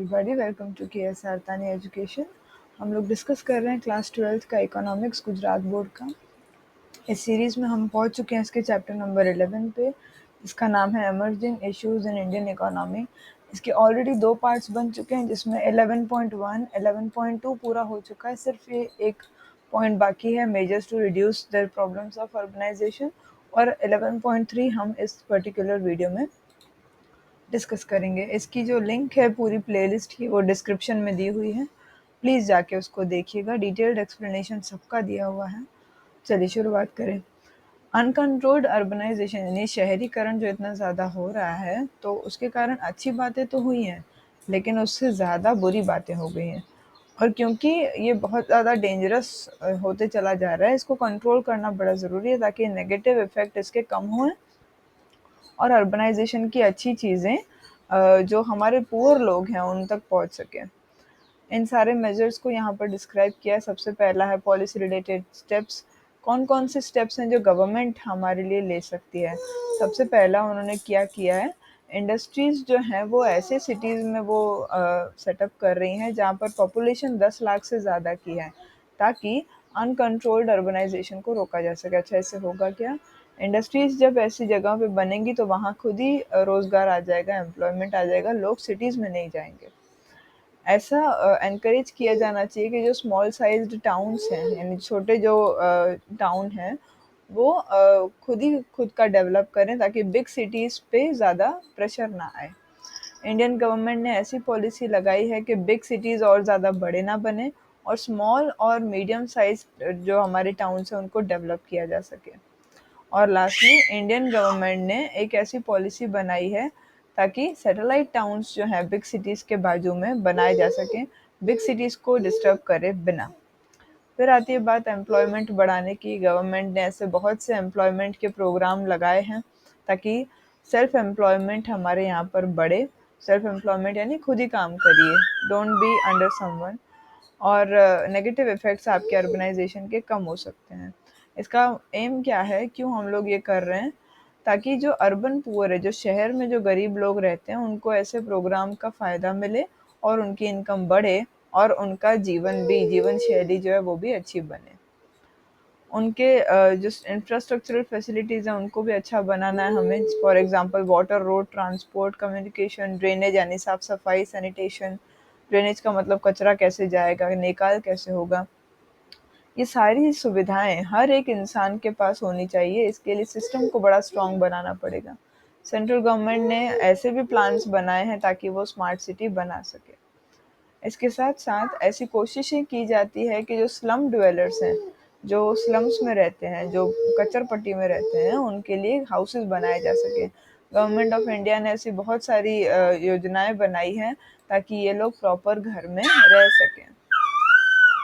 Everybody, welcome to KSR तानी education. हम लोग डिस्कस कर रहे हैं क्लास 12th का इकोनॉमिक्स गुजरात बोर्ड का। इस सीरीज़ में हम पहुंच चुके हैं इसके चैप्टर नंबर 11 पे। इसका नाम है emerging issues in Indian economy. इसके ऑलरेडी 2 पार्ट्स बन चुके हैं, जिसमें 11.1 11.2 पूरा हो चुका है। सिर्फ ये एक पॉइंट बाकी है, measures to reduce the problems of urbanization, और 11.3 हम इस पर्टिकुलर वीडियो में डिस्कस करेंगे। इसकी जो लिंक है पूरी प्लेलिस्ट की, वो डिस्क्रिप्शन में दी हुई है, प्लीज़ जाके उसको देखिएगा। डिटेल्ड एक्सप्लेनेशन सबका दिया हुआ है। चलिए शुरुआत करें। अनकंट्रोल्ड अर्बनाइजेशन यानी शहरीकरण जो इतना ज़्यादा हो रहा है, तो उसके कारण अच्छी बातें तो हुई हैं, लेकिन उससे ज़्यादा बुरी बातें हो गई हैं। और क्योंकि ये बहुत ज़्यादा डेंजरस होते चला जा रहा है, इसको कंट्रोल करना बड़ा ज़रूरी है, ताकि नेगेटिव इफ़ेक्ट इसके कम हों और अर्बनाइजेशन की अच्छी चीज़ें जो हमारे पुअर लोग हैं उन तक पहुंच सकें। इन सारे मेजर्स को यहाँ पर डिस्क्राइब किया है। सबसे पहला है पॉलिसी रिलेटेड स्टेप्स। कौन कौन से स्टेप्स हैं जो गवर्नमेंट हमारे लिए ले सकती है। सबसे पहला उन्होंने क्या किया है, इंडस्ट्रीज़ जो हैं वो ऐसे सिटीज़ में वो सेटअप कर रही हैं जहाँ पर पॉपुलेशन 10 लाख से ज़्यादा की है, ताकि अनकंट्रोल्ड अर्बनाइजेशन को रोका जा सके। अच्छा, इससे होगा क्या, इंडस्ट्रीज़ जब ऐसी जगह पे बनेंगी तो वहाँ खुद ही रोज़गार आ जाएगा, एम्प्लॉयमेंट आ जाएगा, लोग सिटीज़ में नहीं जाएंगे। ऐसा एनकरेज किया जाना चाहिए कि जो स्मॉल साइज्ड टाउन्स हैं, यानी छोटे जो टाउन हैं, वो खुद का डेवलप करें, ताकि बिग सिटीज़ पे ज़्यादा प्रेशर ना आए। इंडियन गवर्नमेंट ने ऐसी पॉलिसी लगाई है कि बिग सिटीज़ और ज़्यादा बड़े ना बने, और स्मॉल और मीडियम साइज जो हमारे टाउन्स हैं उनको डेवलप किया जा सके। और लास्टली इंडियन गवर्नमेंट ने एक ऐसी पॉलिसी बनाई है ताकि सैटेलाइट टाउन्स जो हैं बिग सिटीज़ के बाजू में बनाए जा सकें, बिग सिटीज़ को डिस्टर्ब करे बिना। फिर आती है बात एम्प्लॉयमेंट बढ़ाने की। गवर्नमेंट ने ऐसे बहुत से एम्प्लॉयमेंट के प्रोग्राम लगाए हैं ताकि सेल्फ एम्प्लॉयमेंट हमारे यहाँ पर बढ़े। सेल्फ एम्प्लॉयमेंट यानी खुद ही काम करिए, डोंट बी अंडर समवन, और नेगेटिव इफ़ेक्ट्स आपके अर्बनाइजेशन के कम हो सकते हैं। इसका एम क्या है, क्यों हम लोग ये कर रहे हैं, ताकि जो अर्बन पुअर है, जो शहर में जो गरीब लोग रहते हैं, उनको ऐसे प्रोग्राम का फ़ायदा मिले और उनकी इनकम बढ़े, और उनका जीवन शैली जो है वो भी अच्छी बने। उनके जो इंफ्रास्ट्रक्चरल फैसिलिटीज़ हैं उनको भी अच्छा बनाना है हमें। For example water, road, transport, communication, drainage यानी साफ़ सफाई, सैनिटेशन। ड्रेनेज का मतलब कचरा कैसे जाएगा, निकाल कैसे होगा, ये सारी सुविधाएं हर एक इंसान के पास होनी चाहिए। इसके लिए सिस्टम को बड़ा स्ट्रॉन्ग बनाना पड़ेगा। सेंट्रल गवर्नमेंट ने ऐसे भी प्लान्स बनाए हैं ताकि वो स्मार्ट सिटी बना सके। इसके साथ साथ ऐसी कोशिशें की जाती है कि जो स्लम ड्वेलर्स हैं, जो स्लम्स में रहते हैं, जो कच्चर पट्टी में रहते हैं, उनके लिए हाउसेस बनाए जा सके। गवर्नमेंट ऑफ इंडिया ने ऐसी बहुत सारी योजनाएं बनाई हैं ताकि ये लोग प्रॉपर घर में रह सकें।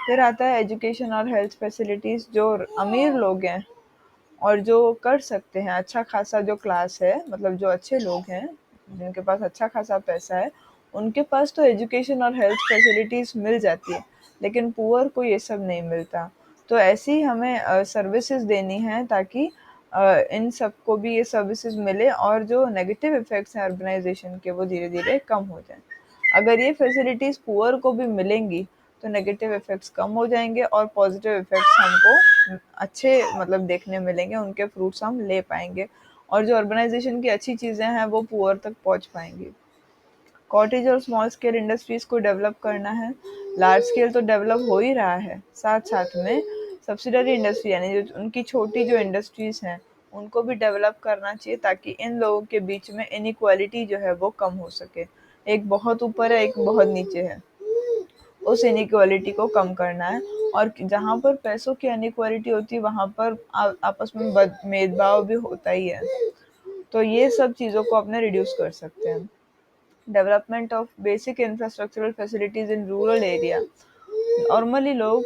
फिर आता है एजुकेशन और हेल्थ फैसिलिटीज़। जो अमीर लोग हैं और जो कर सकते हैं, अच्छा खासा जो क्लास है, मतलब जो अच्छे लोग हैं, जिनके पास अच्छा खासा पैसा है, उनके पास तो एजुकेशन और हेल्थ फैसिलिटीज़ मिल जाती है, लेकिन पुअर को ये सब नहीं मिलता। तो ऐसी हमें सर्विसेज देनी है ताकि इन सबको भी ये सर्विसेज मिले, और जो नेगेटिव इफ़ेक्ट्स हैं अर्बनाइजेशन के, वो धीरे धीरे कम हो जाएं। अगर ये फैसिलिटीज़ पुअर को भी मिलेंगी तो नेगेटिव इफ़ेक्ट्स कम हो जाएंगे, और पॉजिटिव इफ़ेक्ट्स हमको अच्छे मतलब देखने मिलेंगे, उनके फ्रूट्स हम ले पाएंगे, और जो अर्बनाइजेशन की अच्छी चीज़ें हैं वो पुअर तक पहुंच पाएंगी। कॉटेज और स्मॉल स्केल इंडस्ट्रीज़ को डेवलप करना है। लार्ज स्केल तो डेवलप हो ही रहा है, साथ साथ में सब्सिडरी इंडस्ट्री यानी जो उनकी छोटी जो इंडस्ट्रीज़ हैं उनको भी डेवलप करना चाहिए, ताकि इन लोगों के बीच में इनइक्वालिटी जो है वो कम हो सके। एक बहुत ऊपर है, एक बहुत नीचे है, उस इनइक्वालिटी को कम करना है। और जहाँ पर पैसों की इनइक्वालिटी होती है वहाँ पर आपस में भेदभाव भी होता ही है, तो ये सब चीज़ों को अपने रिड्यूस कर सकते हैं। Development of basic infrastructural facilities in rural area. Normally लोग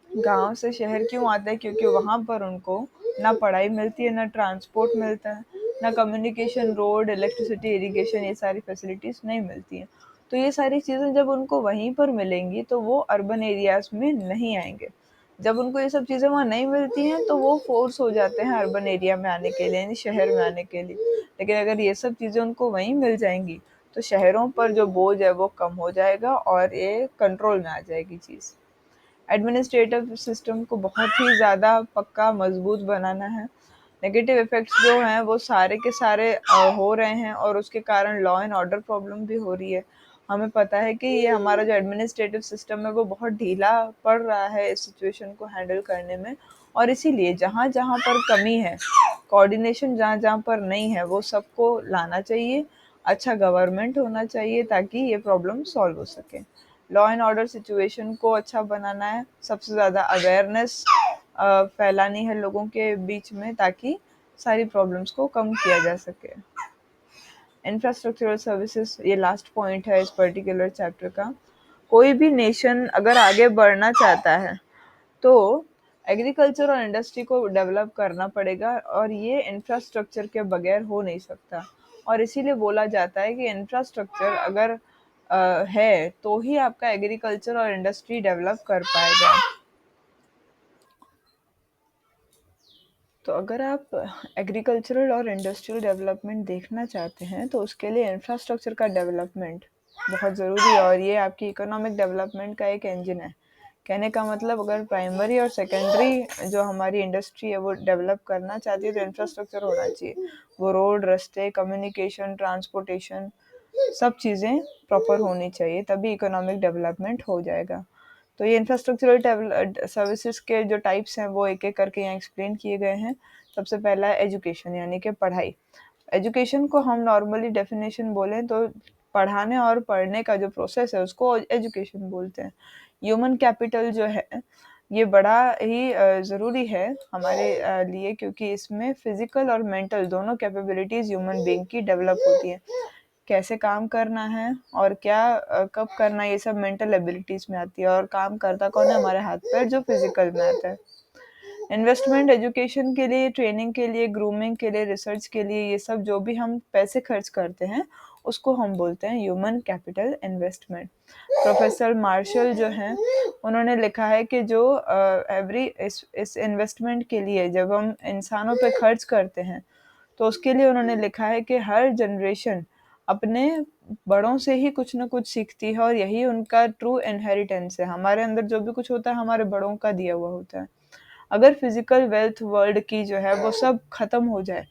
गांव से शहर क्यों आते हैं, क्योंकि वहाँ पर उनको ना पढ़ाई मिलती है, ना ट्रांसपोर्ट मिलता है, ना कम्युनिकेशन, रोड, इलेक्ट्रिसिटी, इरिगेशन, ये सारी फैसिलिटीज़ नहीं मिलती हैं। तो ये सारी चीज़ें जब उनको वहीं पर मिलेंगी तो वो अर्बन एरियाज़ में नहीं आएंगे। जब उनको ये सब चीज़ें वहाँ नहीं मिलती हैं तो वो फोर्स हो जाते हैं अर्बन एरिया में आने के लिए, यानी शहर में आने के लिए। लेकिन अगर ये सब चीज़ें उनको वहीं मिल जाएंगी तो शहरों पर जो बोझ है वो कम हो जाएगा और ये कंट्रोल में आ जाएगी चीज़। एडमिनिस्ट्रेटिव सिस्टम को बहुत ही ज़्यादा पक्का मजबूत बनाना है। नेगेटिव इफ़ेक्ट्स जो हैं वो सारे के सारे हो रहे हैं और उसके कारण लॉ एंड ऑर्डर प्रॉब्लम भी हो रही है। हमें पता है कि ये हमारा जो एडमिनिस्ट्रेटिव सिस्टम है वो बहुत ढीला पड़ रहा है इस सिचुएशन को हैंडल करने में, और इसीलिए जहाँ-जहाँ पर कमी है, कोऑर्डिनेशन जहाँ-जहाँ पर नहीं है, वो सबको लाना चाहिए। अच्छा गवर्नमेंट होना चाहिए ताकि ये प्रॉब्लम सॉल्व हो सके। लॉ एंड ऑर्डर सिचुएशन को अच्छा बनाना है, सबसे ज़्यादा अवेयरनेस फैलानी है लोगों के बीच में ताकि सारी प्रॉब्लम्स को कम किया जा सके। इंफ्रास्ट्रक्चरल सर्विसेज, ये लास्ट पॉइंट है इस पर्टिकुलर चैप्टर का। कोई भी नेशन अगर आगे बढ़ना चाहता है तो एग्रीकल्चर और इंडस्ट्री को डेवलप करना पड़ेगा, और ये इंफ्रास्ट्रक्चर के बगैर हो नहीं सकता। और इसीलिए बोला जाता है कि इंफ्रास्ट्रक्चर अगर है तो ही आपका एग्रीकल्चर और इंडस्ट्री डेवलप कर पाएगा। तो अगर आप एग्रीकल्चरल और इंडस्ट्रियल डेवलपमेंट देखना चाहते हैं तो उसके लिए इंफ्रास्ट्रक्चर का डेवलपमेंट बहुत ज़रूरी है, और ये आपकी इकोनॉमिक डेवलपमेंट का एक इंजन है। कहने का मतलब, अगर प्राइमरी और सेकेंडरी जो हमारी इंडस्ट्री है वो डेवलप करना चाहती है तो इंफ्रास्ट्रक्चर होना चाहिए। वो रोड, रास्ते, कम्युनिकेशन, ट्रांसपोर्टेशन, सब चीज़ें प्रॉपर होनी चाहिए, तभी इकोनॉमिक डेवलपमेंट हो जाएगा। तो ये इंफ्रास्ट्रक्चरल सर्विसेज के जो टाइप्स हैं वो एक एक करके यहाँ एक्सप्लेन किए गए हैं। सबसे पहला है एजुकेशन, यानी कि पढ़ाई। एजुकेशन को हम नॉर्मली डेफिनेशन बोलें तो पढ़ाने और पढ़ने का जो प्रोसेस है उसको एजुकेशन बोलते हैं। ह्यूमन कैपिटल जो है ये बड़ा ही ज़रूरी है हमारे लिए, क्योंकि इसमें फिजिकल और मेंटल दोनों कैपेबिलिटीज़ ह्यूमन बीइंग की डेवलप होती है। कैसे काम करना है और क्या कब करना है, ये सब मेंटल एबिलिटीज में आती है, और काम करता कौन है, हमारे हाथ पैर, जो फिजिकल में आता है। इन्वेस्टमेंट एजुकेशन के लिए, ट्रेनिंग के लिए, ग्रूमिंग के लिए, रिसर्च के लिए, ये सब जो भी हम पैसे खर्च करते हैं उसको हम बोलते हैं human capital investment. Professor Marshall जो हैं उन्होंने लिखा है कि जो एवरी इस इन्वेस्टमेंट के लिए जब हम इंसानों पे खर्च करते हैं तो उसके लिए उन्होंने लिखा है कि हर जनरेशन अपने बड़ों से ही कुछ ना कुछ सीखती है, और यही उनका ट्रू इनहेरिटेंस है। हमारे अंदर जो भी कुछ होता है हमारे बड़ों का दिया हुआ होता है। अगर फिजिकल वेल्थ वर्ल्ड की जो है वो सब खत्म हो जाए,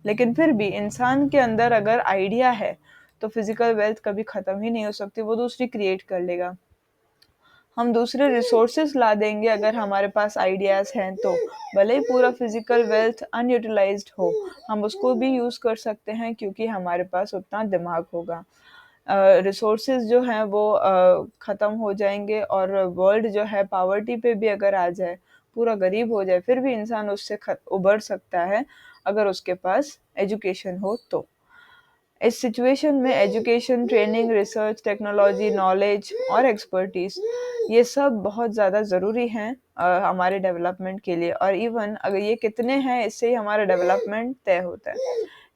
लेकिन फिर भी इंसान के अंदर अगर आइडिया है तो फिजिकल वेल्थ कभी खत्म ही नहीं हो सकती, वो दूसरी क्रिएट कर लेगा। हम दूसरे रिसोर्सेज ला देंगे अगर हमारे पास आइडियाज़ हैं तो, भले ही पूरा फिजिकल वेल्थ अनयूटिलाइज्ड हो, हम उसको भी यूज़ कर सकते हैं क्योंकि हमारे पास उतना दिमाग होगा। रिसोर्सेज जो हैं वो ख़त्म हो जाएंगे, और वर्ल्ड जो है पावर्टी पे भी अगर आ जाए, पूरा गरीब हो जाए, फिर भी इंसान उससे उबर सकता है अगर उसके पास एजुकेशन हो तो। इस सिचुएशन में education, training, research, technology, knowledge और एक्सपर्टीज, ये सब बहुत ज़्यादा ज़रूरी हैं हमारे डेवलपमेंट के लिए, और इवन अगर ये कितने हैं इससे ही हमारा डेवलपमेंट तय होता है।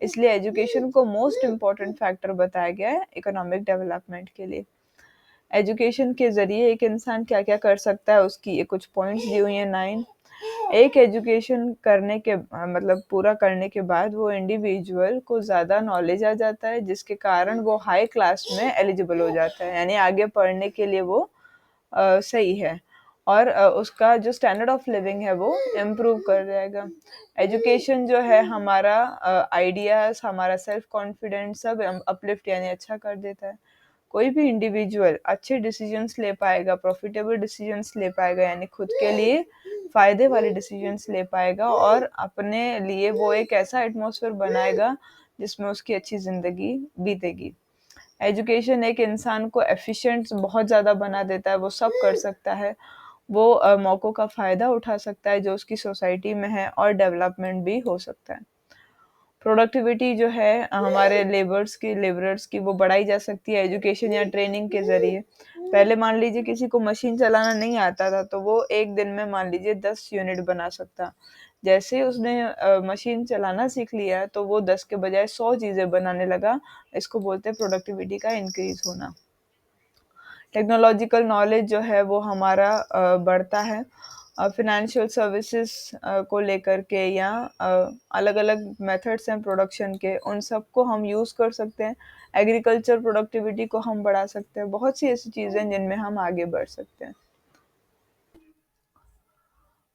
इसलिए एजुकेशन को मोस्ट इम्पॉर्टेंट फैक्टर बताया गया है इकोनॉमिक डेवलपमेंट के लिए। एजुकेशन के ज़रिए एक इंसान क्या-क्या कर सकता है, उसकी ये कुछ पॉइंट्स दी हुई हैं 9। एक एजुकेशन करने के मतलब पूरा करने के बाद वो इंडिविजुअल को ज़्यादा नॉलेज आ जाता है, जिसके कारण वो हाई क्लास में एलिजिबल हो जाता है, यानी आगे पढ़ने के लिए वो सही है, और उसका जो स्टैंडर्ड ऑफ लिविंग है वो इम्प्रूव कर जाएगा। एजुकेशन जो है हमारा आइडियाज़, हमारा सेल्फ कॉन्फिडेंस सब अपलिफ्ट यानी अच्छा कर देता है। कोई भी इंडिविजुअल अच्छे डिसीजंस ले पाएगा, प्रॉफिटेबल डिसीजंस ले पाएगा, यानी खुद के लिए फ़ायदे वाले डिसीजंस ले पाएगा, और अपने लिए वो एक ऐसा एटमॉस्फेयर बनाएगा जिसमें उसकी अच्छी ज़िंदगी बीतेगी। एजुकेशन एक इंसान को एफिशिएंट बहुत ज़्यादा बना देता है, वो सब कर सकता है, वो मौक़ों का फ़ायदा उठा सकता है जो उसकी सोसाइटी में है, और डेवलपमेंट भी हो सकता है। प्रोडक्टिविटी जो है हमारे लेबरर्स की वो बढ़ाई जा सकती है एजुकेशन या ट्रेनिंग के ज़रिए। पहले मान लीजिए किसी को मशीन चलाना नहीं आता था तो वो एक दिन में मान लीजिए 10 यूनिट बना सकता। जैसे ही उसने मशीन चलाना सीख लिया तो वो 10 के बजाय 100 चीज़ें बनाने लगा। इसको बोलते हैं प्रोडक्टिविटी का इंक्रीज़ होना। टेक्नोलॉजिकल नॉलेज जो है वो हमारा बढ़ता है, फिनेंशियल सर्विसेज को लेकर के, या अलग अलग मेथड्स हैं प्रोडक्शन के, उन सबको हम यूज़ कर सकते हैं। एग्रीकल्चर प्रोडक्टिविटी को हम बढ़ा सकते हैं। बहुत सी ऐसी चीज़ें हैं जिनमें हम आगे बढ़ सकते हैं।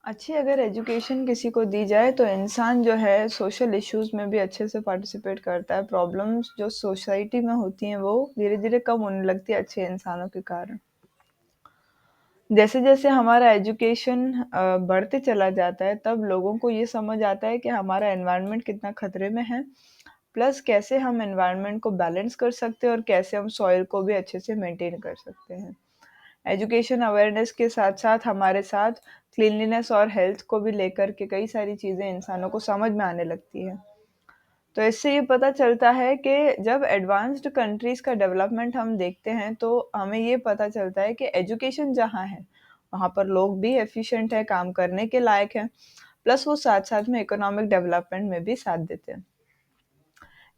अच्छी अगर एजुकेशन किसी को दी जाए तो इंसान जो है सोशल इश्यूज में भी अच्छे से पार्टिसिपेट करता है। प्रॉब्लम्स जो सोसाइटी में होती हैं वो धीरे धीरे कम होने लगती है अच्छे इंसानों के कारण। जैसे जैसे हमारा एजुकेशन बढ़ते चला जाता है, तब लोगों को ये समझ आता है कि हमारा एनवायरनमेंट कितना खतरे में है, प्लस कैसे हम एनवायरनमेंट को बैलेंस कर सकते हैं और कैसे हम सॉइल को भी अच्छे से मेंटेन कर सकते हैं। एजुकेशन अवेयरनेस के साथ-साथ हमारे साथ क्लीनलीनेस और हेल्थ को भी लेकर के कई सारी चीज़ें इंसानों को समझ में आने लगती है। तो इससे ये पता चलता है कि जब एडवांस्ड कंट्रीज़ का डेवलपमेंट हम देखते हैं, तो हमें ये पता चलता है कि एजुकेशन जहाँ है, वहाँ पर लोग भी एफिशिएंट हैं, काम करने के लायक हैं, प्लस वो साथ-साथ में इकोनॉमिक डेवलपमेंट में भी साथ देते हैं।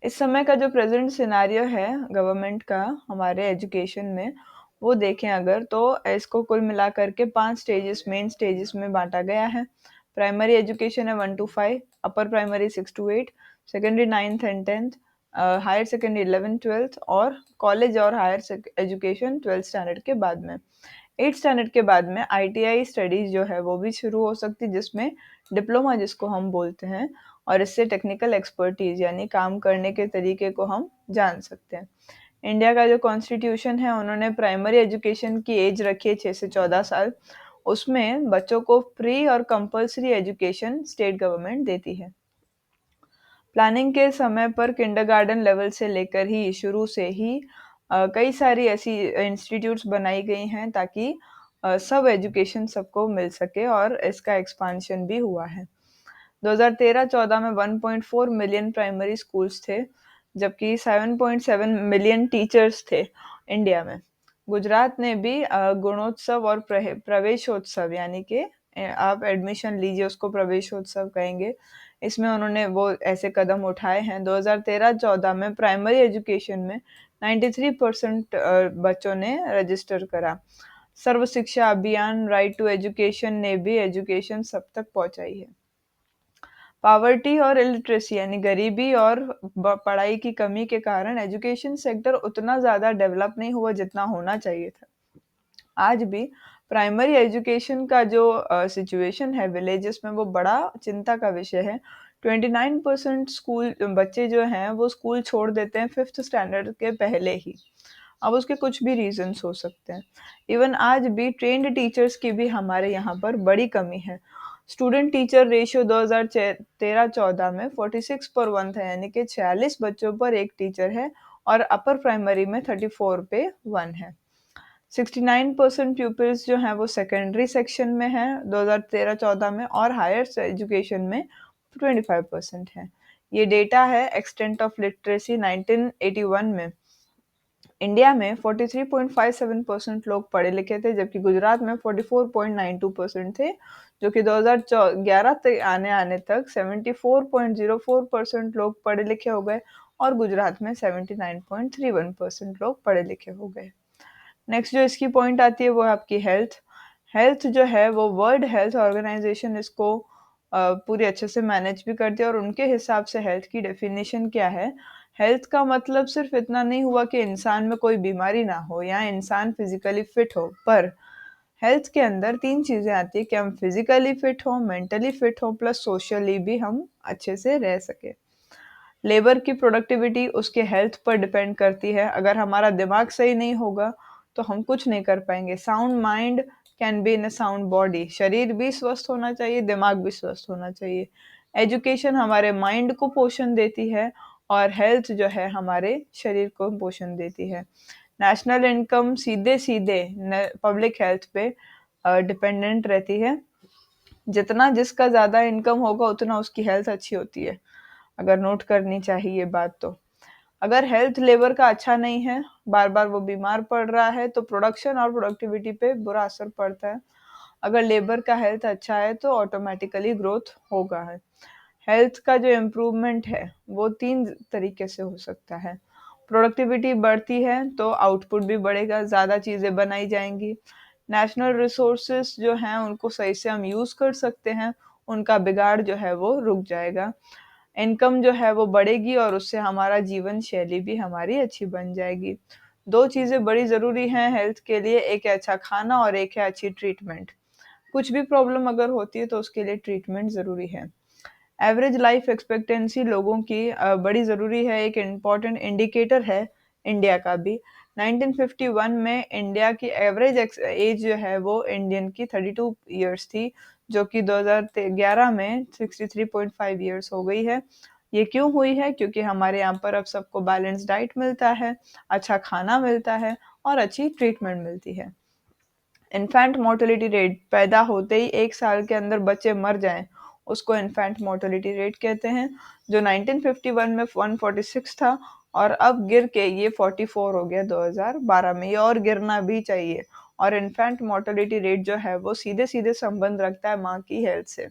इस समय का जो प्रेजेंट सिनेरियो है गवर्नमेंट का हमारे एजुकेशन में, वो देखें अगर, तो इसको कुल मिलाकर के 5 स्टेजेस, मेन स्टेजेस में बाँटा गया है। प्राइमरी एजुकेशन है 1 to 5, upper primary 6 to 8, secondary 9th and 10th, higher secondary 11th 12th, और कॉलेज और हायर एजुकेशन 12th स्टैंडर्ड के बाद में। 8th स्टैंडर्ड के बाद में आईटीआई स्टडीज़ जो है वो भी शुरू हो सकती है, जिसमें डिप्लोमा जिसको हम बोलते हैं, और इससे टेक्निकल एक्सपर्टीज़ यानी काम करने के तरीके को हम जान सकते हैं। इंडिया का जो कॉन्स्टिट्यूशन है, उन्होंने प्राइमरी एजुकेशन की एज रखी है 6 से 14 साल। उसमें बच्चों को फ्री और कंपल्सरी एजुकेशन स्टेट गवर्नमेंट देती है। प्लानिंग के समय पर किंडरगार्टन लेवल से लेकर ही शुरू से ही कई सारी ऐसी इंस्टीट्यूट्स बनाई गई हैं ताकि सब एजुकेशन सबको मिल सके, और इसका एक्सपांशन भी हुआ है। 2013-14 में 1.4 मिलियन प्राइमरी स्कूल्स थे, जबकि 7.7 मिलियन टीचर्स थे इंडिया में। गुजरात ने भी गुणोत्सव और प्रवेशोत्सव, यानी कि आप एडमिशन लीजिए उसको प्रवेशोत्सव कहेंगे, इसमें उन्होंने वो ऐसे कदम उठाए हैं। 2013-14 में प्राइमरी एजुकेशन में 93% बच्चों ने रजिस्टर करा। सर्व शिक्षा अभियान, राइट टू एजुकेशन ने भी एजुकेशन सब तक पहुंचाई है। पॉवर्टी और इलिटरेसी यानी गरीबी और पढ़ाई की कमी के कारण एजुकेशन सेक्टर उतना ज़्यादा डेवलप नहीं हुआ जितना होना चाहिए था। आज भी प्राइमरी एजुकेशन का जो सिचुएशन है विलेजेस में, वो बड़ा चिंता का विषय है। 29% स्कूल बच्चे जो हैं वो स्कूल छोड़ देते हैं 5th स्टैंडर्ड के पहले ही। अब उसके कुछ भी रीजंस हो सकते हैं। इवन आज भी ट्रेन्ड टीचर्स की भी हमारे यहाँ पर बड़ी कमी है। स्टूडेंट टीचर रेशियो 2013-14 में 46 पर 1 था, यानी कि 46 बच्चों पर एक टीचर है, और अपर प्राइमरी में 34 पे 1 है। 69% प्यूपिल्स जो हैं वो सेकेंडरी सेक्शन में हैं 2013-14 में, और हायर एजुकेशन में 25% है। ये डेटा है एक्सटेंट ऑफ लिटरेसी 1981 में। इंडिया में 43.57% लोग पढ़े लिखे थे, जबकि गुजरात में 44.92% थे, जो कि 2011 तक आने तक 74.04% लोग पढ़े लिखे हो गए, और गुजरात में 79.31% लोग पढ़े लिखे हो गए। नेक्स्ट जो इसकी पॉइंट आती है वो है आपकी हेल्थ। हेल्थ जो है वो वर्ल्ड हेल्थ ऑर्गेनाइजेशन इसको पूरी अच्छे से मैनेज भी करती है, और उनके हिसाब से हेल्थ की डेफिनेशन क्या है। हेल्थ का मतलब सिर्फ इतना नहीं हुआ कि इंसान में कोई बीमारी ना हो या इंसान फिजिकली फिट हो, पर हेल्थ के अंदर 3 चीज़ें आती है कि हम फिजिकली फिट हों, मेंटली फिट हों, प्लस सोशली भी हम अच्छे से रह सकें। लेबर की प्रोडक्टिविटी उसके हेल्थ पर डिपेंड करती है। अगर हमारा दिमाग सही नहीं होगा, तो हम कुछ नहीं कर पाएँगे। Sound mind can be in a sound body. शरीर भी स्वस्थ होना चाहिए, दिमाग भी स्वस्थ होना चाहिए। एजुकेशन हमारे माइंड को पोषण देती है, और हेल्थ जो है हमारे शरीर को पोषण देती है। नेशनल इनकम सीधे-सीधे न पब्लिक हेल्थ पे डिपेंडेंट रहती है। जितना जिसका ज़्यादा इनकम होगा उतना उसकी हेल्थ अच्छी होती है। अगर नोट करनी चाहिए ये बात तो। अगर हेल्थ लेबर का अच्छा नहीं है, बार-बार वो बीमार पड़ रहा है, तो प्रोडक्शन और प्रोडक्टिविटी पे बुरा असर पड़ता है। अगर लेबर का हेल्थ अच्छा है तो ऑटोमेटिकली ग्रोथ होगा है। हेल्थ का जो इम्प्रूवमेंट है वो 3 तरीके से हो सकता है। प्रोडक्टिविटी बढ़ती है तो आउटपुट भी बढ़ेगा, ज़्यादा चीज़ें बनाई जाएँगी। नेशनल रिसोर्सेस जो हैं उनको सही से हम यूज़ कर सकते हैं, उनका बिगाड़ जो है वो रुक जाएगा। इनकम जो है वो बढ़ेगी और उससे हमारा जीवन शैली भी हमारी अच्छी बन जाएगी। 2 चीज़ें बड़ी ज़रूरी हैं हेल्थ के लिए, एक है अच्छा खाना और एक है अच्छी ट्रीटमेंट। कुछ भी प्रॉब्लम अगर होती है तो उसके लिए ट्रीटमेंट ज़रूरी है। एवरेज लाइफ एक्सपेक्टेंसी लोगों की बड़ी ज़रूरी है, एक इम्पॉर्टेंट इंडिकेटर है इंडिया का भी। 1951 में इंडिया की एवरेज एज जो है वो इंडियन की 32 ईयर्स थी, जो कि 2011 में 63.5 ईयर्स हो गई है। ये क्यों हुई है? क्योंकि हमारे यहाँ पर अब सबको बैलेंस डाइट मिलता है, अच्छा खाना मिलता है और अच्छी ट्रीटमेंट मिलती है। इन्फेंट मोर्टेलिटी रेट, पैदा होते ही 1 साल के अंदर बच्चे मर जाएँ, उसको इन्फेंट मोर्टेलिटी रेट कहते हैं, जो 1951 में 146 था और अब गिर के ये 44 हो गया 2012 में। ये और गिरना भी चाहिए। और इन्फेंट मोर्टेलिटी रेट जो है वो सीधे-सीधे संबंध रखता है माँ की हेल्थ से।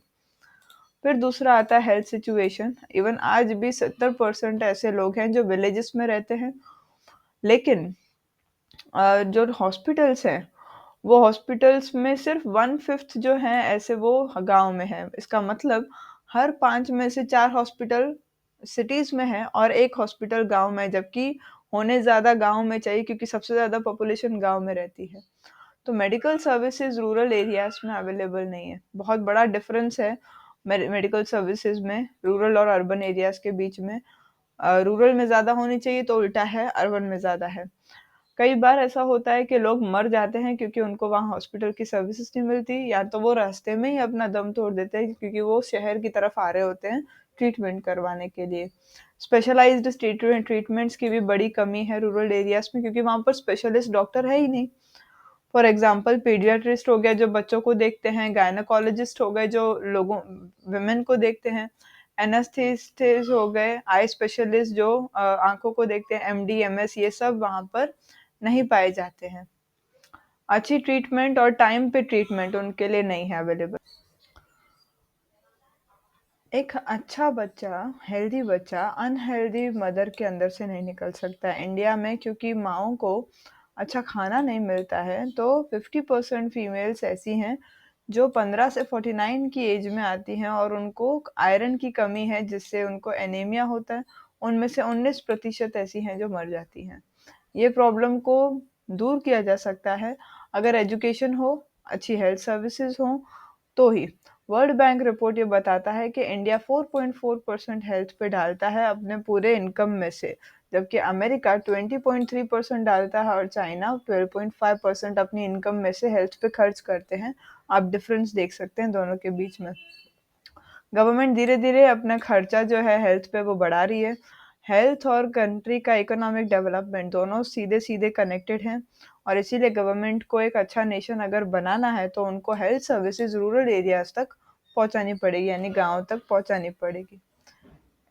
फिर दूसरा आता है हेल्थ सिचुएशन। इवन आज भी 70% ऐसे लोग हैं जो विलेजेस में रहते हैं, लेकिन जो हॉस्पिटल्स हैं, वो हॉस्पिटल्स में सिर्फ 1/5 जो हैं ऐसे वो गाँव में हैं। इसका मतलब हर 5 में से 4 हॉस्पिटल सिटीज़ में हैं और 1 हॉस्पिटल गाँव में है, जबकि होने ज़्यादा गाँव में चाहिए क्योंकि सबसे ज़्यादा पॉपुलेशन गाँव में रहती है। तो मेडिकल सर्विसेज़ रूरल एरियाज़ में अवेलेबल नहीं है। बहुत बड़ा डिफ़रेंस है मेडिकल सर्विसेज़ में रूरल और अर्बन एरियाज़ के बीच में। रूरल में ज़्यादा होनी चाहिए तो उल्टा है, अर्बन में ज़्यादा है। कई बार ऐसा होता है कि लोग मर जाते हैं क्योंकि उनको वहाँ हॉस्पिटल की सर्विसेज नहीं मिलती, या तो वो रास्ते में ही अपना दम तोड़ देते हैं क्योंकि वो शहर की तरफ आ रहे होते हैं ट्रीटमेंट करवाने के लिए। स्पेशलाइज्ड ट्रीटमेंट्स की भी बड़ी कमी है रूरल एरियाज में क्योंकि वहाँ पर स्पेशलिस्ट डॉक्टर है ही नहीं। फॉर एग्जाम्पल पीडियाट्रिस्ट हो गया जो बच्चों को देखते हैं, गायनोकोलॉजिस्ट हो गए जो लोगों विमेन को देखते हैं, एनेस्थेसिस्ट हो गए, आई स्पेशलिस्ट जो आंखों को देखते हैं, एमडी एमएस, ये सब वहाँ पर नहीं पाए जाते हैं। अच्छी ट्रीटमेंट और टाइम पे ट्रीटमेंट उनके लिए नहीं है अवेलेबल। एक अच्छा बच्चा, हेल्दी बच्चा अनहेल्दी मदर के अंदर से नहीं निकल सकता है इंडिया में, क्योंकि माँओं को अच्छा खाना नहीं मिलता है। तो 50% फीमेल्स ऐसी हैं जो 15 से 49 की एज में आती हैं और उनको आयरन की कमी है जिससे उनको एनीमिया होता है। उनमें से 19% ऐसी हैं जो मर जाती हैं। ये प्रॉब्लम को दूर किया जा सकता है अगर एजुकेशन हो, अच्छी हेल्थ सर्विसेज हो तो ही। वर्ल्ड बैंक रिपोर्ट ये बताता है कि इंडिया 4.4% हेल्थ पे डालता है अपने पूरे इनकम में से, जबकि अमेरिका 20.3% डालता है और चाइना 12.5% अपनी इनकम में से हेल्थ पे खर्च करते हैं। आप डिफरेंस देख सकते हैं दोनों के बीच में। गवर्नमेंट धीरे-धीरे अपना खर्चा जो है हेल्थ पे वो बढ़ा रही है। हेल्थ और कंट्री का इकोनॉमिक डेवलपमेंट दोनों सीधे-सीधे कनेक्टेड हैं और इसीलिए गवर्नमेंट को एक अच्छा नेशन अगर बनाना है तो उनको हेल्थ सर्विसेज रूरल एरियाज़ तक पहुँचानी पड़ेगी, यानी गाँव तक पहुँचानी पड़ेगी।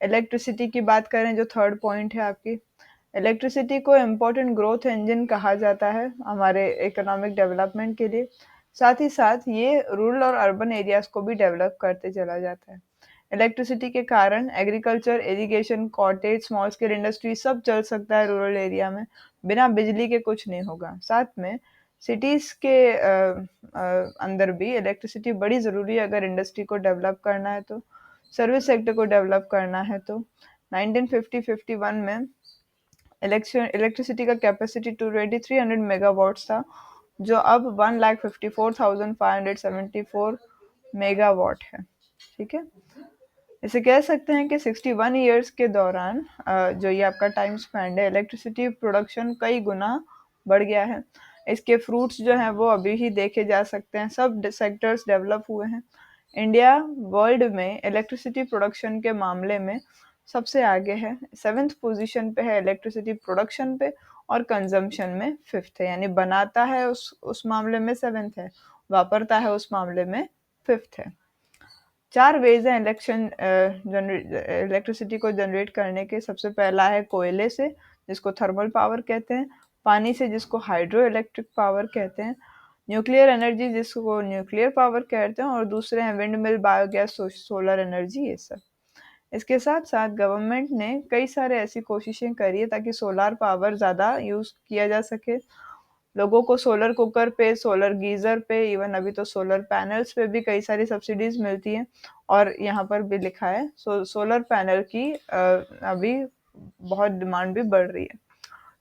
इलेक्ट्रिसिटी की बात करें जो थर्ड पॉइंट है आपकी, इलेक्ट्रिसिटी को इम्पोर्टेंट ग्रोथ इंजन कहा जाता है हमारे इकोनॉमिक डेवलपमेंट के लिए। साथ ही साथ ये रूरल और अर्बन एरियाज़ को भी डेवलप करते चला जाता है। इलेक्ट्रिसिटी के कारण agriculture, irrigation, cottage, small scale industry सब चल सकता है रूरल एरिया में। बिना बिजली के कुछ नहीं होगा। साथ में सिटीज़ के अंदर भी इलेक्ट्रिसिटी बड़ी ज़रूरी है अगर इंडस्ट्री को डेवलप करना है तो, सर्विस सेक्टर को डेवलप करना है तो। 1950-51 में इलेक्ट्रिसिटी का कैपेसिटी 2300 मेगावाट्स था, जो अब 1,54,574 मेगावाट है। ठीक है, इसे कह सकते हैं कि 61 ईयर्स के दौरान जो ये आपका टाइम स्पेंड है, इलेक्ट्रिसिटी प्रोडक्शन कई गुना बढ़ गया है। इसके फ्रूट्स जो हैं वो अभी ही देखे जा सकते हैं, सब सेक्टर्स डेवलप हुए हैं। इंडिया वर्ल्ड में इलेक्ट्रिसिटी प्रोडक्शन के मामले में सबसे आगे है, 7th पोजीशन पे है इलेक्ट्रिसिटी प्रोडक्शन पे, और कंजम्पशन में 5th है, यानी बनाता है उस मामले में 7th है, वापरता है उस मामले में 5th है। 4 वेज हैं इलेक्ट्रिसिटी को जनरेट करने के। सबसे पहला है कोयले से, जिसको थर्मल पावर कहते हैं, पानी से जिसको हाइड्रो इलेक्ट्रिक पावर कहते हैं, न्यूक्लियर एनर्जी जिसको न्यूक्लियर पावर कहते हैं, और दूसरे हैं wind mill, biogas, solar energy, ये सब। इसके साथ साथ गवर्नमेंट ने कई सारे ऐसी कोशिशें करी है ताकि सोलार पावर ज़्यादा यूज़ किया जा सके। लोगों को सोलर कुकर पे, सोलर गीजर पे, इवन अभी तो सोलर पैनल्स पे भी कई सारी सब्सिडीज मिलती हैं। और यहाँ पर भी लिखा है सोलर पैनल की अभी बहुत डिमांड भी बढ़ रही है।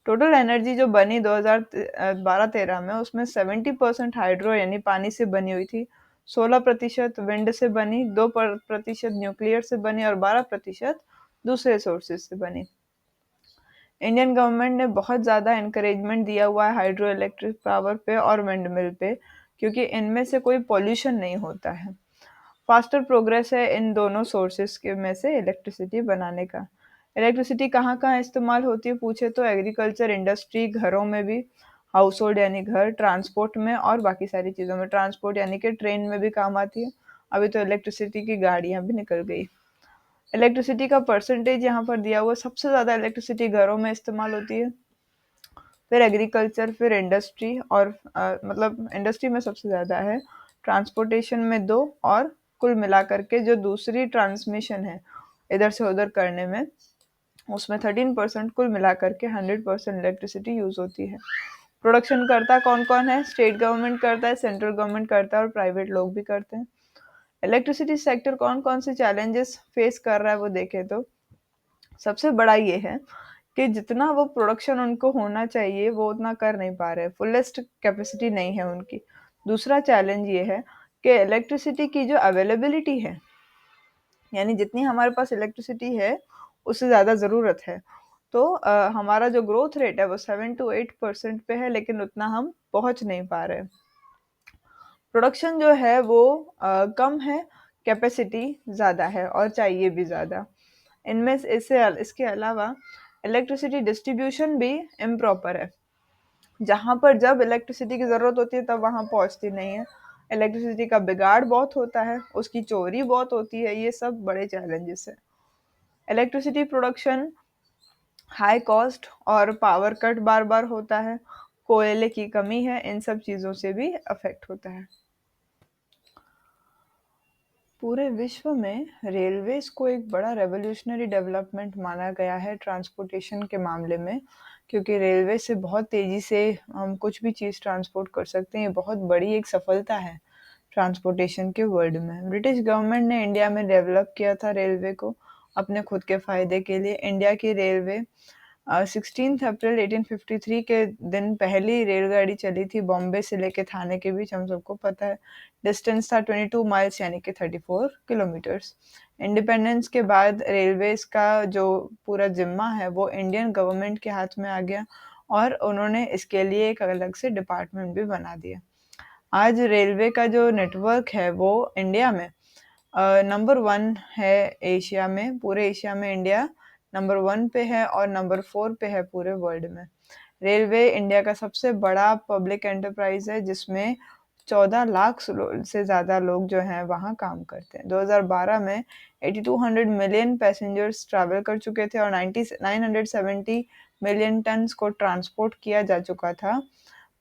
टोटल एनर्जी जो बनी 2012-13 में, उसमें 70% हाइड्रो यानी पानी से बनी हुई थी, 16% विंड से बनी, 2% न्यूक्लियर से बनी और 12% दूसरे सोर्सेज से बनी। इंडियन गवर्नमेंट ने बहुत ज़्यादा इंकरेजमेंट दिया हुआ है हाइड्रो इलेक्ट्रिक पावर पे और विंड मिल पे, क्योंकि इनमें से कोई पोल्यूशन नहीं होता है। फास्टर प्रोग्रेस है इन दोनों सोर्सेस के में से इलेक्ट्रिसिटी बनाने का। इलेक्ट्रिसिटी कहाँ कहाँ इस्तेमाल होती है पूछे तो एग्रीकल्चर, इंडस्ट्री, घरों में भी, हाउस होल्ड यानी घर, ट्रांसपोर्ट में और बाकी सारी चीज़ों में। ट्रांसपोर्ट यानी कि ट्रेन में भी काम आती है। अभी तो इलेक्ट्रिसिटी की गाड़ियाँ भी निकल गई। इलेक्ट्रिसिटी का परसेंटेज यहाँ पर दिया हुआ, सबसे ज़्यादा इलेक्ट्रिसिटी घरों में इस्तेमाल होती है, फिर एग्रीकल्चर, फिर इंडस्ट्री और मतलब इंडस्ट्री में सबसे ज़्यादा है, ट्रांसपोर्टेशन में 2, और कुल मिलाकर के जो दूसरी ट्रांसमिशन है इधर से उधर करने में, उसमें 13%, कुल मिलाकर के 100% इलेक्ट्रिसिटी यूज़ होती है। प्रोडक्शन करता कौन कौन है? स्टेट गवर्नमेंट करता है, सेंट्रल गवर्नमेंट करता है और प्राइवेट लोग भी करते हैं। इलेक्ट्रिसिटी सेक्टर कौन कौन से चैलेंजेस फेस कर रहा है वो देखें तो सबसे बड़ा ये है कि जितना वो प्रोडक्शन उनको होना चाहिए वो उतना कर नहीं पा रहे, फुलेस्ट कैपेसिटी नहीं है उनकी। दूसरा चैलेंज ये है कि इलेक्ट्रिसिटी की जो अवेलेबिलिटी है, यानी जितनी हमारे पास इलेक्ट्रिसिटी है उससे ज़्यादा ज़रूरत है, तो हमारा जो ग्रोथ रेट है वो 7 to 8% पे है, लेकिन उतना हम पहुंच नहीं पा रहे। प्रोडक्शन जो है वो कम है, कैपेसिटी ज़्यादा है और चाहिए भी ज़्यादा। इनमें से इसके अलावा इलेक्ट्रिसिटी डिस्ट्रीब्यूशन भी इम्प्रॉपर है। जहाँ पर जब इलेक्ट्रिसिटी की ज़रूरत होती है तब वहाँ पहुँचती नहीं है। इलेक्ट्रिसिटी का बिगाड़ बहुत होता है, उसकी चोरी बहुत होती है, ये सब बड़े चैलेंजेस है। इलेक्ट्रिसिटी प्रोडक्शन हाई कॉस्ट और पावर कट बार बार होता है, कोयले की कमी है, इन सब चीज़ों से भी अफेक्ट होता है। पूरे विश्व में रेलवेज को एक बड़ा रेवोल्यूशनरी डेवलपमेंट माना गया है ट्रांसपोर्टेशन के मामले में, क्योंकि रेलवे से बहुत तेज़ी से हम कुछ भी चीज़ ट्रांसपोर्ट कर सकते हैं। ये बहुत बड़ी एक सफलता है ट्रांसपोर्टेशन के वर्ल्ड में। ब्रिटिश गवर्नमेंट ने इंडिया में डेवलप किया था रेलवे को अपने खुद के फ़ायदे के लिए। इंडिया की रेलवे 16 अप्रैल 1853 के दिन पहली रेलगाड़ी चली थी बॉम्बे से लेके थाने के बीच, हम सबको पता है। डिस्टेंस था 22 माइल्स यानी कि 34 किलोमीटर्स। इंडिपेंडेंस के बाद रेलवेज का जो पूरा जिम्मा है वो इंडियन गवर्नमेंट के हाथ में आ गया और उन्होंने इसके लिए एक अलग से डिपार्टमेंट भी बना दिया। आज रेलवे का जो नेटवर्क है वो इंडिया में नंबर 1 है एशिया में। पूरे एशिया में इंडिया नंबर 1 पे है और नंबर 4 पे है पूरे वर्ल्ड में। रेलवे इंडिया का सबसे बड़ा पब्लिक एंटरप्राइज है जिसमें 14 लाख से ज़्यादा लोग जो हैं वहाँ काम करते हैं। 2012 में 8200 मिलियन पैसेंजर्स ट्रैवल कर चुके थे और 970 मिलियन टन्स को ट्रांसपोर्ट किया जा चुका था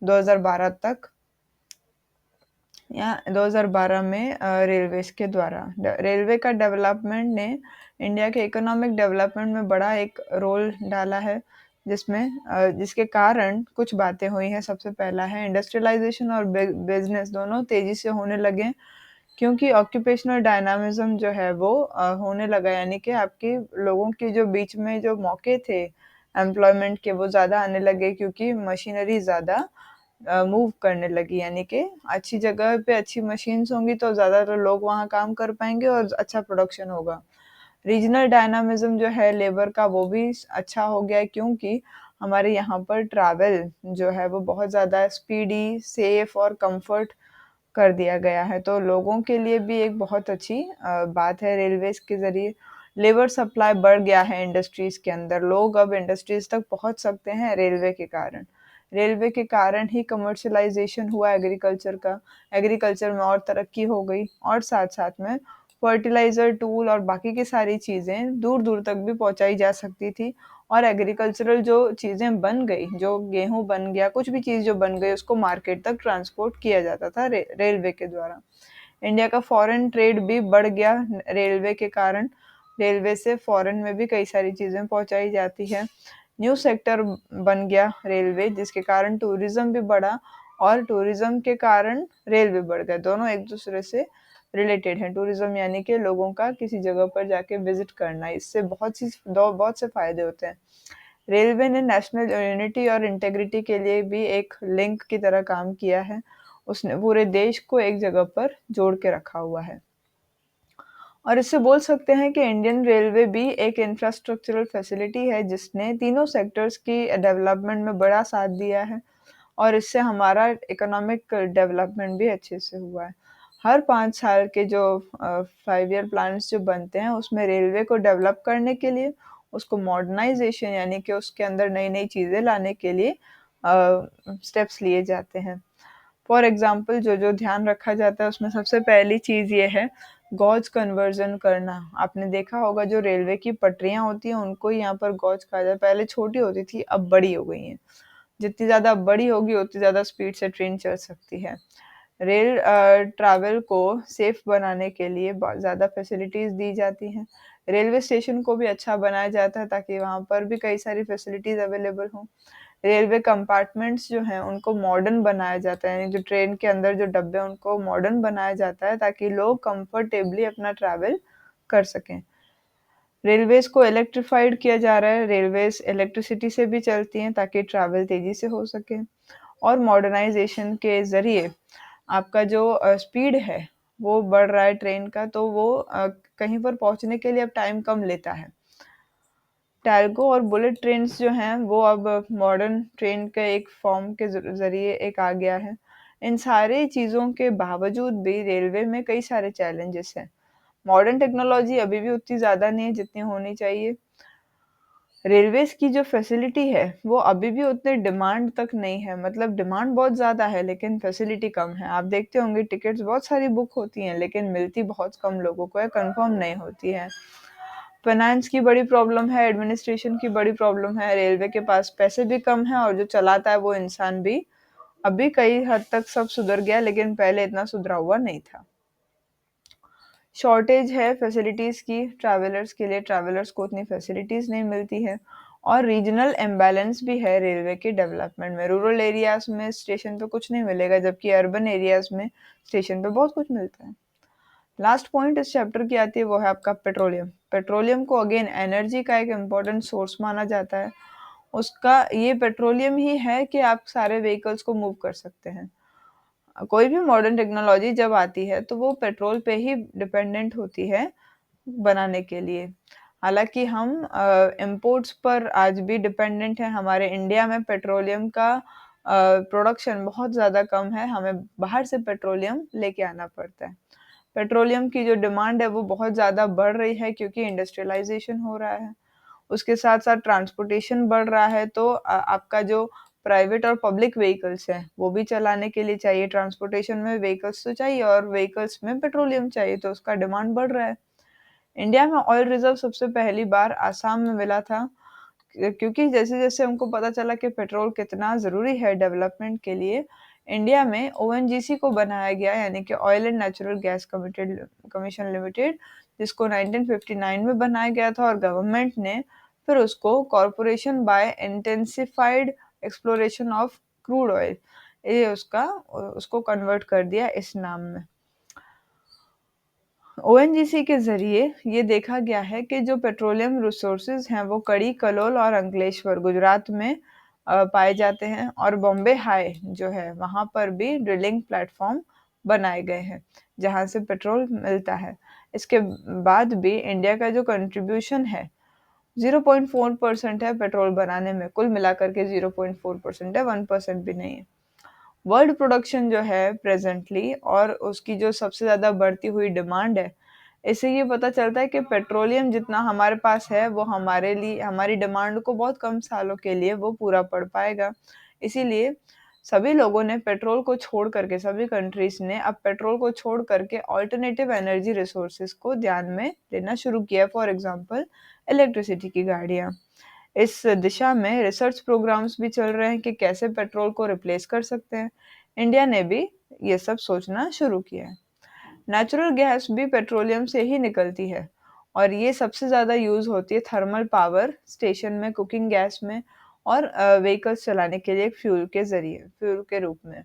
2012 तक, या 2012 में रेलवेज के द्वारा। रेलवे का डेवलपमेंट ने इंडिया के इकोनॉमिक डेवलपमेंट में बड़ा एक रोल डाला है, जिसके कारण कुछ बातें हुई हैं। सबसे पहला है इंडस्ट्रियलाइजेशन और बिजनेस दोनों तेजी से होने लगे, क्योंकि ऑक्यूपेशनल डायनामिज्म जो है वो होने लगा, यानी कि आपके लोगों के जो बीच में जो मौके थे एम्प्लॉयमेंट के वो ज़्यादा आने लगे, क्योंकि मशीनरी ज़्यादा मूव करने लगी। यानी कि अच्छी जगह पे अच्छी मशीन्स होंगी तो ज़्यादातर लोग वहाँ काम कर पाएंगे और अच्छा प्रोडक्शन होगा। रीजनल डायनामिज्म जो है लेबर का वो भी अच्छा हो गया है, क्योंकि हमारे यहाँ पर ट्रैवल जो है वो बहुत ज़्यादा स्पीडी, सेफ और कंफर्ट कर दिया गया है, तो लोगों के लिए भी एक बहुत अच्छी बात है। रेलवेज के ज़रिए लेबर सप्लाई बढ़ गया है इंडस्ट्रीज़ के अंदर, लोग अब इंडस्ट्रीज़ तक पहुंच सकते हैं रेलवे के कारण। रेलवे के कारण ही कमर्शलाइजेशन हुआ एग्रीकल्चर का, एग्रीकल्चर में और तरक्की हो गई, और साथ साथ में फर्टिलाइज़र, टूल और बाकी की सारी चीज़ें दूर दूर तक भी पहुंचाई जा सकती थी। और एग्रीकल्चरल जो चीज़ें बन गई, जो गेहूं बन गया, कुछ भी चीज़ जो बन गई उसको मार्केट तक ट्रांसपोर्ट किया जाता था रेलवे के द्वारा। इंडिया का फॉरेन ट्रेड भी बढ़ गया रेलवे के कारण। रेलवे से फॉरेन में भी कई सारी चीज़ें पहुंचाई जाती है। न्यू सेक्टर बन गया रेलवे, जिसके कारण टूरिज्म भी बढ़ा और टूरिज्म के कारण रेल भी बढ़ गया। दोनों एक दूसरे से रिलेटेड हैं। टूरिज्म यानी कि लोगों का किसी जगह पर जाके विजिट करना, इससे बहुत से फायदे होते हैं। रेलवे ने नेशनल यूनिटी और इंटेग्रिटी के लिए भी एक लिंक की तरह काम किया है। उसने पूरे देश को एक जगह पर जोड़ के रखा हुआ है। और इससे बोल सकते हैं कि इंडियन रेलवे भी एक इंफ्रास्ट्रक्चरल फैसिलिटी है जिसने तीनों सेक्टर्स की डेवलपमेंट में बड़ा साथ दिया है, और इससे हमारा इकोनॉमिक डेवलपमेंट भी अच्छे से हुआ है। हर 5 साल के जो 5 ईयर प्लान्स जो बनते हैं, उसमें रेलवे को डेवलप करने के लिए, उसको मॉडर्नाइजेशन यानी कि उसके अंदर नई नई चीज़ें लाने के लिए स्टेप्स लिए जाते हैं। फॉर एग्जाम्पल जो जो ध्यान रखा जाता है उसमें सबसे पहली चीज़ ये है गॉज कन्वर्जन करना। आपने देखा होगा जो रेलवे की पटरियाँ होती हैं उनको यहाँ पर गॉज कहा जाता है। पहले छोटी होती थी, अब बड़ी हो गई हैं। जितनी ज़्यादा बड़ी होगी उतनी ज़्यादा स्पीड से ट्रेन चल सकती है। रेल ट्रैवल को सेफ बनाने के लिए बहुत ज़्यादा फैसिलिटीज़ दी जाती हैं। रेलवे स्टेशन को भी अच्छा बनाया जाता है ताकि वहाँ पर भी कई सारी फैसिलिटीज़ अवेलेबल हों। रेलवे कंपार्टमेंट्स जो हैं उनको मॉडर्न बनाया जाता है, यानी जो ट्रेन के अंदर जो डब्बे हैं उनको मॉडर्न बनाया जाता है ताकि लोग कंफर्टेबली अपना ट्रैवल कर सकें। रेलवेज़ को इलेक्ट्रिफाइड किया जा रहा है, रेलवेज़ इलेक्ट्रिसिटी से भी चलती हैं ताकि ट्रैवल तेज़ी से हो सके। और मॉडर्नाइजेशन के ज़रिए आपका जो स्पीड है वो बढ़ रहा है ट्रेन का, तो वो कहीं पर पहुँचने के लिए अब टाइम कम लेता है। टैल्गो और बुलेट ट्रेन्स जो हैं वो अब मॉडर्न ट्रेन के एक फॉर्म के ज़रिए एक आ गया है। इन सारी चीज़ों के बावजूद भी रेलवे में कई सारे चैलेंजेस हैं। मॉडर्न टेक्नोलॉजी अभी भी उतनी ज़्यादा नहीं है जितनी होनी चाहिए। रेलवेज़ की जो फैसिलिटी है वो अभी भी उतने डिमांड तक नहीं है, मतलब डिमांड बहुत ज़्यादा है लेकिन फैसिलिटी कम है। आप देखते होंगे टिकट्स बहुत सारी बुक होती हैं लेकिन मिलती बहुत कम लोगों को है, कंफर्म नहीं होती है। फाइनेंस की बड़ी प्रॉब्लम है, एडमिनिस्ट्रेशन की बड़ी प्रॉब्लम है, रेलवे के पास पैसे भी कम हैं और जो चलाता है वो इंसान भी अभी कई हद तक सब सुधर गया लेकिन पहले इतना सुधरा हुआ नहीं था। शॉर्टेज है फैसिलिटीज़ की ट्रैवलर्स के लिए, ट्रैवलर्स को उतनी फैसिलिटीज़ नहीं मिलती है। और रीजनल इम्बैलेंस भी है रेलवे के डेवलपमेंट में। रूरल एरियाज़ में स्टेशन पे कुछ नहीं मिलेगा जबकि अर्बन एरियाज़ में स्टेशन पे बहुत कुछ मिलता है। लास्ट पॉइंट इस चैप्टर की आती है वो है आपका पेट्रोलियम। पेट्रोलियम को अगेन एनर्जी का एक इम्पोर्टेंट सोर्स माना जाता है। उसका ये पेट्रोलियम ही है कि आप सारे व्हीकल्स को मूव कर सकते हैं। कोई भी मॉडर्न टेक्नोलॉजी जब आती है तो वो पेट्रोल पे ही डिपेंडेंट होती है बनाने के लिए। हालांकि हम इम्पोर्ट्स पर आज भी डिपेंडेंट हैं। हमारे इंडिया में पेट्रोलियम का प्रोडक्शन बहुत ज़्यादा कम है, हमें बाहर से पेट्रोलियम लेके आना पड़ता है। पेट्रोलियम की जो डिमांड है वो बहुत ज़्यादा बढ़ रही है क्योंकि इंडस्ट्रियलाइजेशन हो रहा है। उसके साथ साथ ट्रांसपोर्टेशन बढ़ रहा है, तो आपका जो प्राइवेट और पब्लिक व्हीकल्स हैं वो भी चलाने के लिए चाहिए। ट्रांसपोर्टेशन में व्हीकल्स तो चाहिए और व्हीकल्स में पेट्रोलियम चाहिए, तो उसका डिमांड बढ़ रहा है। इंडिया में ऑयल रिजर्व सबसे पहली बार आसाम में मिला था, क्योंकि जैसे-जैसे हमको पता चला कि पेट्रोल कितना ज़रूरी है डेवलपमेंट के लिए, इंडिया में ओएनजीसी को बनाया गया, यानी कि oil and natural gas commission limited, जिसको 1959 में बनाया गया था और गवर्नमेंट ने फिर उसको corporation by intensified exploration of crude oil, ये उसको कन्वर्ट कर दिया इस नाम में। ओएनजीसी के ज़रिए ये देखा गया है कि जो पेट्रोलियम रिसोर्सेज हैं वो कड़ी, कलोल और अंकलेश्वर गुजरात में पाए जाते हैं, और बॉम्बे हाई जो है वहाँ पर भी ड्रिलिंग प्लेटफॉर्म बनाए गए हैं जहाँ से पेट्रोल मिलता है। इसके बाद भी इंडिया का जो कंट्रीब्यूशन है 0.4% है पेट्रोल बनाने में, कुल मिलाकर के 0.4% है, 1% भी नहीं है। वर्ल्ड प्रोडक्शन जो है प्रेजेंटली और उसकी जो सबसे ज़्यादा बढ़ती हुई डिमांड है, इससे ये पता चलता है कि पेट्रोलियम जितना हमारे पास है वो हमारे लिए हमारी डिमांड को बहुत कम सालों के लिए वो पूरा पड़ पाएगा। इसीलिए सभी लोगों ने पेट्रोल को छोड़ करके, सभी कंट्रीज़ ने अब पेट्रोल को छोड़ करके अल्टरनेटिव एनर्जी रिसोर्सेज को ध्यान में लेना शुरू किया। फॉर एग्जांपल इलेक्ट्रिसिटी की गाड़ियाँ। इस दिशा में रिसर्च प्रोग्राम्स भी चल रहे हैं कि कैसे पेट्रोल को रिप्लेस कर सकते हैं। इंडिया ने भी ये सब सोचना शुरू किया है। नेचुरल गैस भी पेट्रोलियम से ही निकलती है और ये सबसे ज़्यादा यूज़ होती है थर्मल पावर स्टेशन में, कुकिंग गैस में और व्हीकल्स चलाने के लिए फ्यूल के ज़रिए, फ्यूल के रूप में।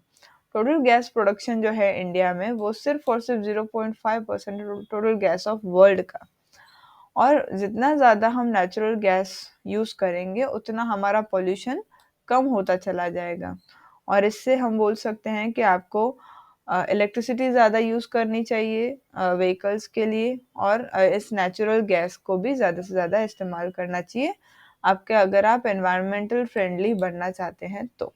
टोटल गैस प्रोडक्शन जो है इंडिया में वो सिर्फ और सिर्फ 0.5% टोटल गैस ऑफ वर्ल्ड का। और जितना ज़्यादा हम नेचुरल गैस यूज़ करेंगे उतना हमारा पॉल्यूशन कम होता चला जाएगा। और इससे हम बोल सकते हैं कि आपको इलेक्ट्रिसिटी ज़्यादा यूज़ करनी चाहिए व्हीकल्स के लिए, और इस नेचुरल गैस को भी ज़्यादा से ज़्यादा इस्तेमाल करना चाहिए आपके, अगर आप एनवायरमेंटल फ्रेंडली बनना चाहते हैं तो।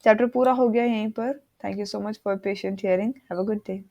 चैप्टर पूरा हो गया यहीं पर। Thank you so much for patient hearing. Have a good day.